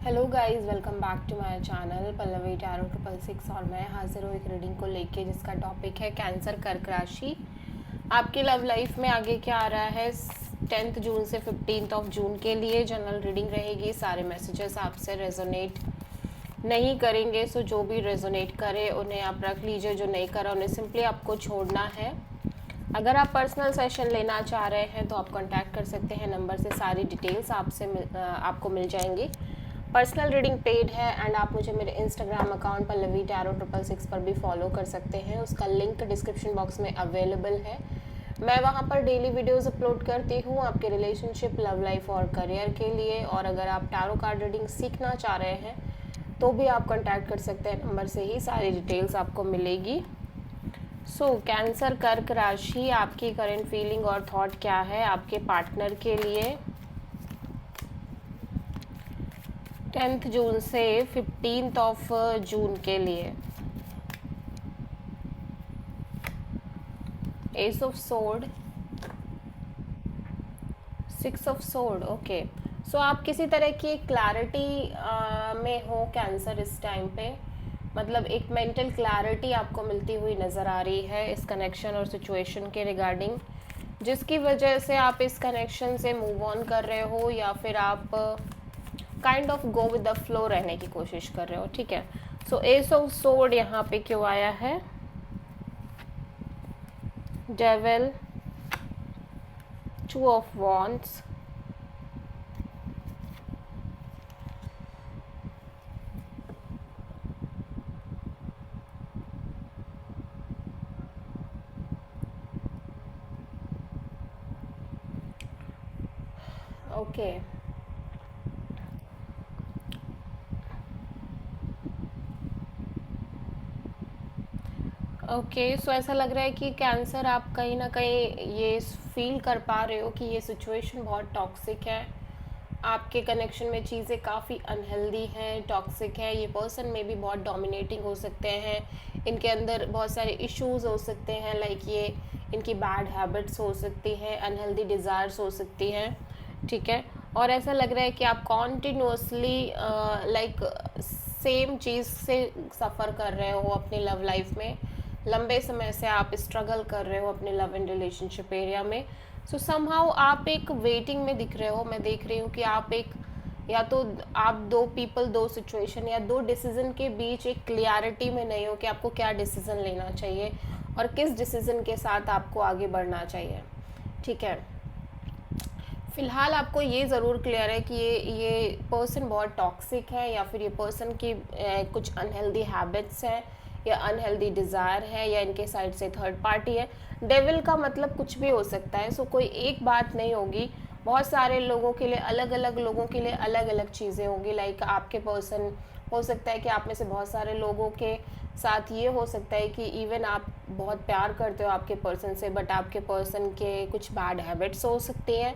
Hello guys, welcome back to my channel Pallavi tarot 666 और मैं हाजिर हूँ एक रीडिंग को लेके जिसका टॉपिक है कैंसर कर्क राशि। आपकी लव लाइफ में आगे क्या आ रहा है 10th जून से 15th जून के लिए जनरल रीडिंग रहेगी। सारे मैसेजेस आपसे रेजोनेट नहीं करेंगे, सो जो भी रेजोनेट करे उन्हें आप रख लीजिए, जो नहीं करा उन्हें सिंपली आपको छोड़ना है। अगर आप पर्सनल सेशन लेना चाह रहे हैं तो आप कांटेक्ट कर सकते हैं नंबर से, सारी डिटेल्स आपको मिल जाएंगी। पर्सनल रीडिंग पेड है एंड आप मुझे मेरे इंस्टाग्राम अकाउंट पल्लवी टैरो 666 पर भी फॉलो कर सकते हैं। उसका लिंक डिस्क्रिप्शन बॉक्स में अवेलेबल है। मैं वहाँ पर डेली वीडियोस अपलोड करती हूँ आपके रिलेशनशिप, लव लाइफ और करियर के लिए। और अगर आप टैरो कार्ड रीडिंग सीखना चाह रहे हैं तो भी आप कांटेक्ट कर सकते हैं नंबर से ही, सारी डिटेल्स आपको मिलेगी। कैंसर कर्क राशि, आपकी करंट फीलिंग और थॉट क्या है आपके पार्टनर के लिए 10th जून से 15th जून के लिए। Ace of sword, 6 of sword. Okay, so आप किसी तरह की क्लैरिटी में हो कैंसर इस टाइम पे, मतलब एक मेंटल क्लैरिटी आपको मिलती हुई नज़र आ रही है इस कनेक्शन और सिचुएशन के रिगार्डिंग, जिसकी वजह से आप इस कनेक्शन से मूव ऑन कर रहे हो या फिर आप kind of go with the flow रहने की कोशिश कर रहे हो। ठीक है, सो एस ऑफ सोर्ड यहाँ पे क्यों आया है? Devil, 2 of wands, okay okay, so ऐसा लग रहा है कि कैंसर आप कहीं ना कहीं ये फील कर पा रहे हो कि ये सिचुएशन बहुत टॉक्सिक है। आपके कनेक्शन में चीज़ें काफ़ी अनहेल्दी हैं, टॉक्सिक है। ये पर्सन में भी बहुत डोमिनेटिंग हो सकते हैं, इनके अंदर बहुत सारे इश्यूज हो सकते हैं, लाइक ये इनकी बैड हैबिट्स हो सकती हैं, अनहेल्दी डिज़ायर्स हो सकती हैं। ठीक है, और ऐसा लग रहा है कि आप कॉन्टिन्यूसली लाइक सेम चीज़ से सफ़र कर रहे हो अपनी लव लाइफ में। लंबे समय से आप स्ट्रगल कर रहे हो अपने लव एंड रिलेशनशिप एरिया में। सो समहाउ आप एक वेटिंग में दिख रहे हो। मैं देख रही हूँ कि आप एक, या तो आप दो पीपल, दो सिचुएशन या दो डिसीजन के बीच एक क्लियरिटी में नहीं हो कि आपको क्या डिसीजन लेना चाहिए और किस डिसीजन के साथ आपको आगे बढ़ना चाहिए। ठीक है, फ़िलहाल आपको ये ज़रूर क्लियर है कि ये पर्सन बहुत टॉक्सिक है या फिर ये पर्सन की कुछ अनहेल्दी हैबिट्स हैं या अनहेल्दी डिज़ायर है या इनके साइड से थर्ड पार्टी है। डेविल का मतलब कुछ भी हो सकता है, सो कोई एक बात नहीं होगी। बहुत सारे लोगों के लिए, अलग अलग लोगों के लिए अलग अलग चीज़ें होंगी। लाइक आपके पर्सन, हो सकता है कि आप में से बहुत सारे लोगों के साथ ये हो सकता है कि इवन आप बहुत प्यार करते हो आपके पर्सन से, बट आपके पर्सन के कुछ बैड हैबिट्स हो सकती हैं,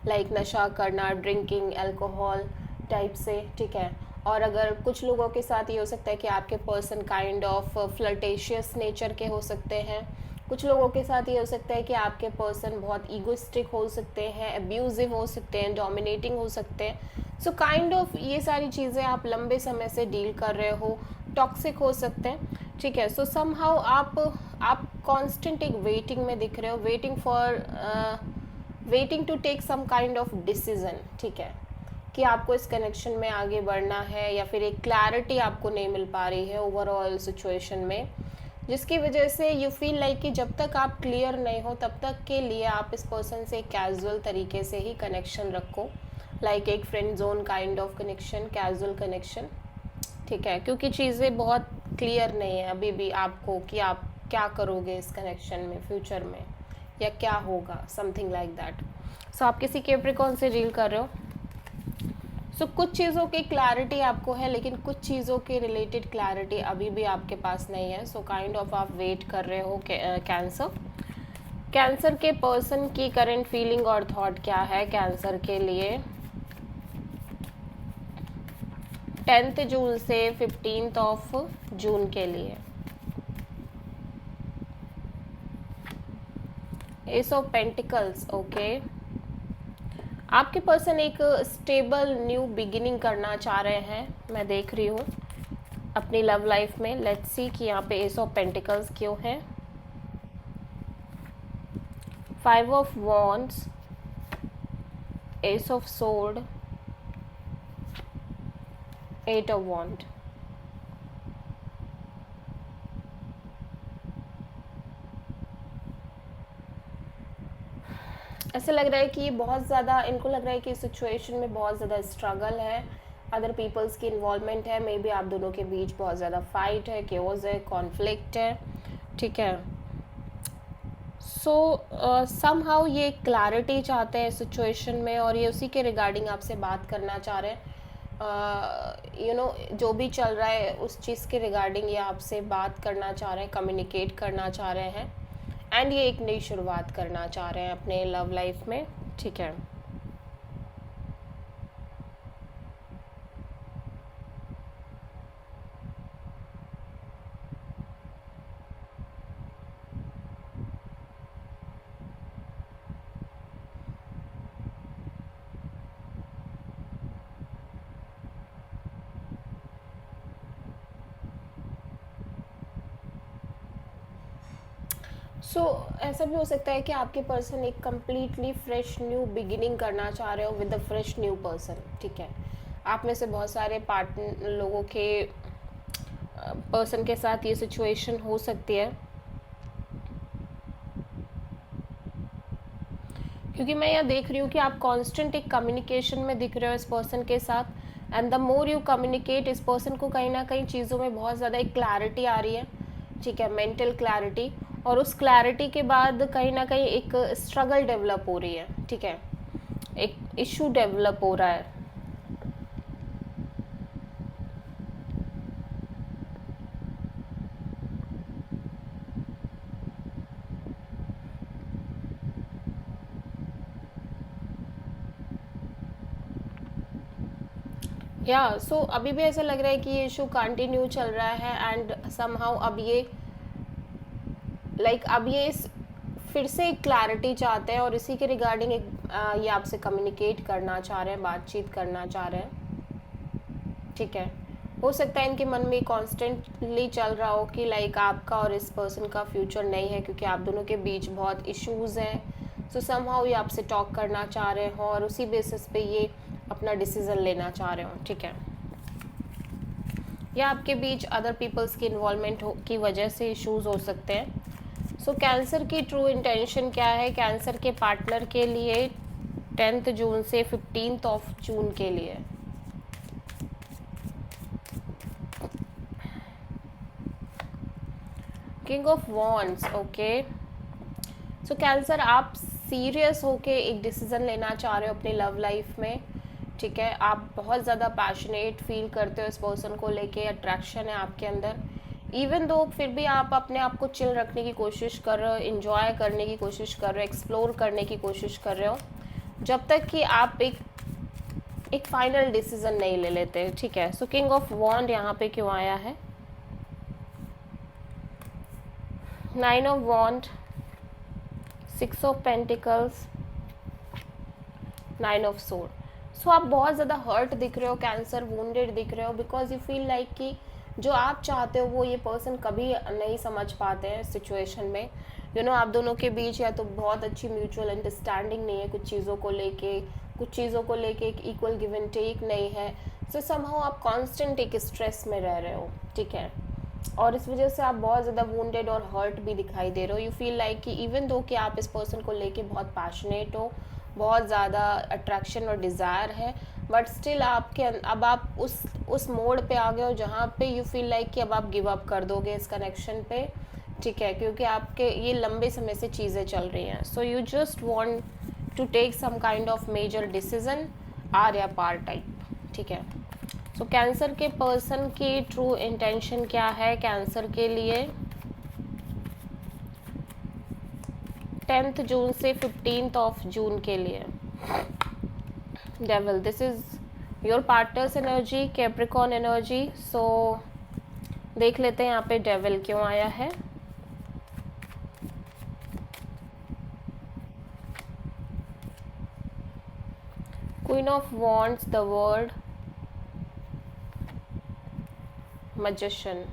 लाइक नशा करना, ड्रिंकिंग, अल्कोहल टाइप से। ठीक है, और अगर कुछ लोगों के साथ ये हो सकता है कि आपके person kind of flirtatious nature के हो सकते हैं। कुछ लोगों के साथ ये हो सकता है कि आपके पर्सन बहुत ईगोइस्टिक हो सकते हैं, अब्यूजिव हो सकते हैं, डोमिनेटिंग हो सकते हैं। सो काइंड ऑफ ये सारी चीज़ें आप लंबे समय से डील कर रहे हो, टॉक्सिक हो सकते हैं। ठीक है, सो समहाउ आप कांस्टेंट एक वेटिंग में दिख रहे हो, waiting to take some kind of decision. ठीक है, कि आपको इस कनेक्शन में आगे बढ़ना है या फिर एक क्लैरिटी आपको नहीं मिल पा रही है ओवरऑल सिचुएशन में, जिसकी वजह से यू फील लाइक कि जब तक आप क्लियर नहीं हो तब तक के लिए आप इस पर्सन से कैजुअल तरीके से ही कनेक्शन रखो, लाइक एक friend zone kind of connection, casual connection. ठीक है, क्योंकि चीज़ें बहुत क्लियर नहीं है अभी भी आपको कि आप क्या करोगे इस कनेक्शन में फ्यूचर में या क्या होगा, समथिंग लाइक दैट। सो आप किसी कैप्रिकॉर्न से डील कर रहे हो। सो कुछ चीज़ों की क्लैरिटी आपको है लेकिन कुछ चीज़ों के रिलेटेड क्लैरिटी अभी भी आपके पास नहीं है। सो काइंड ऑफ आप वेट कर रहे हो कैंसर के पर्सन की करंट फीलिंग और थॉट क्या है कैंसर के लिए 10th जून से 15th जून के लिए। Ace of pentacles, okay. आपके पर्सन एक स्टेबल न्यू बिगिनिंग करना चाह रहे हैं, मैं देख रही हूँ अपनी लव लाइफ में। लेट्स सी कि यहाँ पे एस ऑफ पेंटिकल्स क्यों है, 5 of wands, ace of sword, 8 of wand. ऐसे लग रहा है कि बहुत ज़्यादा इनको लग रहा है कि सिचुएशन में बहुत ज़्यादा स्ट्रगल है, अदर पीपल्स की इन्वॉल्वमेंट है, मे बी आप दोनों के बीच बहुत ज़्यादा फाइट है, केओस है, कॉन्फ्लिक्ट है, ठीक है। सो समहाउ ये क्लैरिटी चाहते हैं सिचुएशन में, और ये उसी के रिगार्डिंग आपसे बात करना चाह रहे हैं। यू नो जो भी चल रहा है उस चीज़ के रिगार्डिंग ये आपसे बात करना चाह रहे हैं, कम्युनिकेट करना चाह रहे हैं, एंड ये एक नई शुरुआत करना चाह रहे हैं अपने लव लाइफ में, ठीक है। ऐसा भी हो सकता है कि आपके पर्सन एक कम्प्लीटली फ्रेश न्यू बिगिनिंग करना चाह रहे हो with a fresh new person, ठीक है। आप में से बहुत सारे पार्टनर लोगों के पर्सन के साथ ये सिचुएशन हो सकती है, क्योंकि मैं यहाँ देख रही हूँ कि आप कांस्टेंट एक कम्युनिकेशन में दिख रहे हो इस पर्सन के साथ, and the more you communicate, इस पर्सन को कहीं ना कहीं चीज़ों में बहुत ज़्यादा एक क्लैरिटी आ रही है, ठीक है, मेंटल क्लैरिटी, और उस क्लैरिटी के बाद कहीं ना कहीं एक स्ट्रगल डेवलप हो रही है, ठीक है, एक इशू डेवलप हो रहा है। सो अभी भी ऐसा लग रहा है कि ये इशू कंटिन्यू चल रहा है, एंड समहाउ अब ये अब ये फिर से एक क्लैरिटी चाहते हैं, और इसी के रिगार्डिंग एक ये आपसे कम्युनिकेट करना चाह रहे हैं, बातचीत करना चाह रहे हैं, ठीक है। हो सकता है इनके मन में कॉन्स्टेंटली चल रहा हो कि आपका और इस पर्सन का फ्यूचर नहीं है, क्योंकि आप दोनों के बीच बहुत इश्यूज़ हैं। सो समहाउ ये आपसे टॉक करना चाह रहे हो, और उसी बेसिस पे ये अपना डिसीज़न लेना चाह रहे हो, ठीक है। या आपके बीच अदर पीपल्स की इन्वॉल्वमेंट की वजह से इश्यूज़ हो सकते हैं। सो कैंसर की ट्रू इंटेंशन क्या है कैंसर के पार्टनर के लिए 10 जून से 15 जून के लिए? King of wands, okay. So cancer, आप सीरियस होके एक डिसीज़न लेना चाह रहे हो अपनी लव लाइफ में, ठीक है। आप बहुत ज़्यादा पैशनेट फील करते हो इस पर्सन को लेके, अट्रैक्शन है आपके अंदर, इवन दो फिर भी आप अपने आप को चिल रखने की कोशिश कर रहे हो, इन्जॉय करने की कोशिश कर रहे हो, एक्सप्लोर करने की कोशिश कर रहे हो, जब तक कि आप एक फाइनल डिसीजन नहीं ले लेते, ठीक है। सो किंग ऑफ वॉन्ड यहाँ पे क्यों आया है? 9 of wand, 6 of pentacles, 9 of sword. So आप बहुत ज़्यादा हर्ट दिख रहे हो कैंसर, वुंडेड दिख रहे हो, बिकॉज यू फील लाइक कि जो आप चाहते हो वो ये पर्सन कभी नहीं समझ पाते हैं सिचुएशन में। आप दोनों के बीच या तो बहुत अच्छी म्यूचुअल अंडरस्टैंडिंग नहीं है कुछ चीज़ों को लेके एक इक्वल गिव एंड टेक नहीं है। सो समहाउ आप कांस्टेंट एक स्ट्रेस में रह रहे हो, ठीक है, और इस वजह से आप बहुत ज़्यादा वुंडेड और हर्ट भी दिखाई दे रहे हो। यू फील लाइक कि इवन दो कि आप इस पर्सन को लेके बहुत पैशनेट हो, बहुत ज़्यादा अट्रैक्शन और डिज़ायर है, बट स्टिल अब आप उस मोड पे आ गए हो जहाँ पे यू फील लाइक कि अब आप गिव अप कर दोगे इस कनेक्शन पे, ठीक है, क्योंकि आपके ये लंबे समय से चीज़ें चल रही हैं। So you just want to take some kind of major decision, आर या पार टाइप, ठीक है। सो कैंसर के पर्सन की ट्रू इंटेंशन क्या है कैंसर के लिए 10 जून से 15 जून के लिए? Devil, this is your partner's energy, Capricorn energy. So देख लेते हैं यहाँ पे डेविल क्यों आया है। Queen of wands, the world, magician.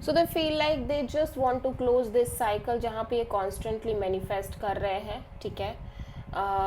So they feel like they just want to close this cycle, जहाँ पे ये कॉन्स्टेंटली मैनिफेस्ट कर रहे हैं, ठीक है।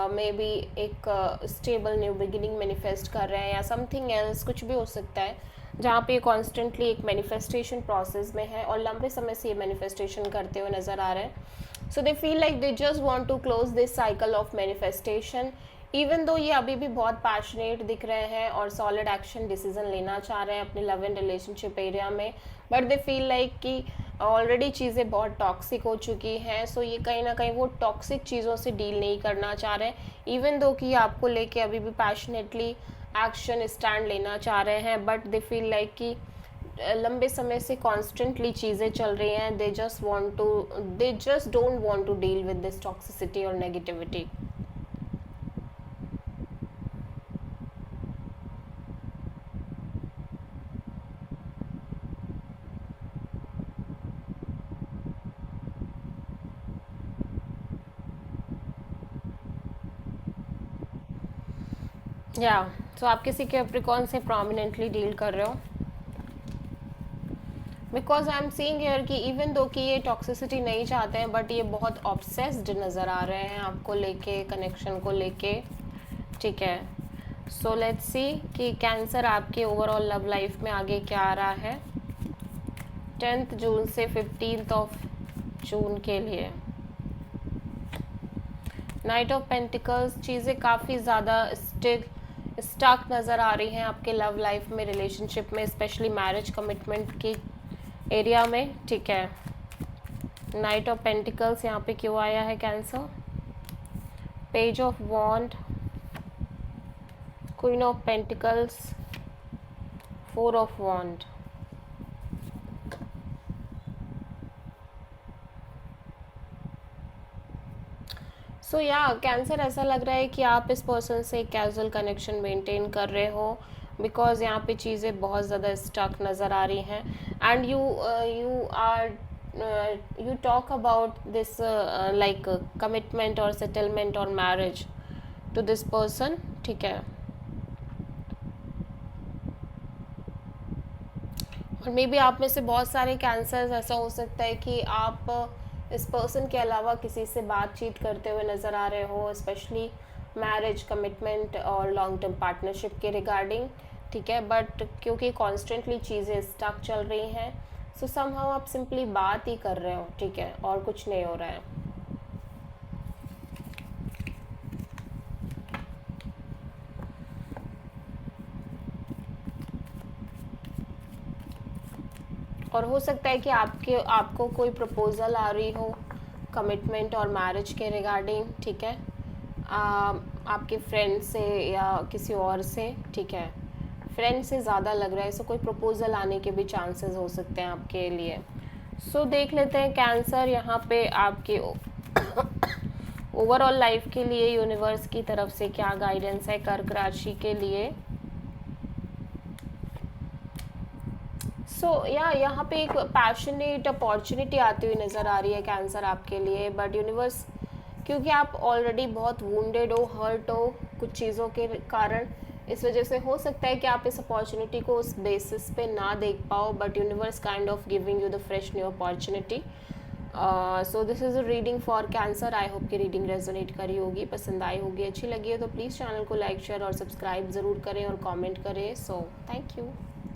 मे बी एक स्टेबल न्यू बिगिनिंग मैनिफेस्ट कर रहे हैं या समथिंग एल्स, कुछ भी हो सकता है, जहाँ पे कॉन्स्टेंटली एक मैनिफेस्टेशन प्रोसेस में है और लंबे समय से ये मैनिफेस्टेशन करते हुए नज़र आ रहे हैं। So they feel like they just want to close this cycle of manifestation, even though ये अभी भी बहुत पैशनेट दिख रहे हैं और सॉलिड एक्शन डिसीजन लेना चाह रहे हैं अपने लव एंड रिलेशनशिप एरिया में, बट दे फील लाइक कि ऑलरेडी चीज़ें बहुत टॉक्सिक हो चुकी हैं। सो ये कहीं ना कहीं वो टॉक्सिक चीज़ों से डील नहीं करना चाह रहे हैं, इवन दो कि आपको लेके अभी भी पैशनेटली एक्शन स्टैंड लेना चाह रहे हैं, बट दे फील लाइक कि लंबे समय से कॉन्स्टेंटली चीज़ें चल रही हैं, they just don't want to deal with this toxicity और नेगेटिविटी। या तो आप किसी कैप्रिकॉर्न से प्रोमिनेंटली डील कर रहे हो, because I am seeing here कि इवन दो कि ये टॉक्सिसिटी नहीं चाहते हैं, बट ये बहुत ऑब्सेस्ड नज़र आ रहे हैं आपको लेके, कनेक्शन को लेके, ठीक है। सो लेट्स सी कि कैंसर आपके ओवरऑल लव लाइफ में आगे क्या आ रहा है 10 जून से 15 जून के लिए। नाइट ऑफ पेंटिकल्स, चीज़ें काफ़ी ज़्यादा स्टक नज़र आ रही हैं आपके लव लाइफ में, रिलेशनशिप में, स्पेशली मैरिज कमिटमेंट की एरिया में, ठीक है। नाइट ऑफ पेंटिकल्स यहाँ पे क्यों आया है Cancer? Page of wand, queen of pentacles, 4 of wand. So या कैंसर, ऐसा लग रहा है कि आप इस पर्सन से कैजुअल कनेक्शन मेंटेन कर रहे हो, बिकॉज यहाँ पे चीज़ें बहुत ज़्यादा स्टक नज़र आ रही हैं, and you talk about this like commitment और सेटलमेंट और मैरिज टू दिस पर्सन, ठीक है। और मे बी आप में से बहुत सारे कैंसर्स, ऐसा हो सकता है कि आप इस पर्सन के अलावा किसी से बातचीत करते हुए नज़र आ रहे हो, स्पेशली मैरिज कमिटमेंट और लॉन्ग टर्म पार्टनरशिप के रिगार्डिंग, ठीक है। बट क्योंकि कॉन्स्टेंटली चीज़ें स्टक चल रही हैं, सो समहाउ आप सिंपली बात ही कर रहे हो, ठीक है, और कुछ नहीं हो रहा है। और हो सकता है कि आपको कोई प्रपोज़ल आ रही हो कमिटमेंट और मैरिज के रिगार्डिंग, ठीक है, आपके फ्रेंड से या किसी और से, ठीक है। फ्रेंड से ज़्यादा लग रहा है, सो कोई प्रपोज़ल आने के भी चांसेस हो सकते हैं आपके लिए। सो देख लेते हैं कैंसर यहाँ पे आपके ओवरऑल लाइफ के लिए यूनिवर्स की तरफ से क्या गाइडेंस है कर्क राशि के लिए। सो यहाँ पे एक पैशनेट अपॉर्चुनिटी आती हुई नज़र आ रही है कैंसर आपके लिए, बट यूनिवर्स, क्योंकि आप ऑलरेडी बहुत वुंडेड हो, हर्ट हो कुछ चीज़ों के कारण, इस वजह से हो सकता है कि आप इस अपॉर्चुनिटी को उस बेसिस पे ना देख पाओ, but universe kind of giving you the fresh new opportunity. So this is a reading for cancer. I hope कि रीडिंग रेजोनेट करी होगी, पसंद आई होगी, अच्छी लगी है तो प्लीज़ चैनल को लाइक, शेयर और सब्सक्राइब ज़रूर करें और कमेंट करें। So thank you.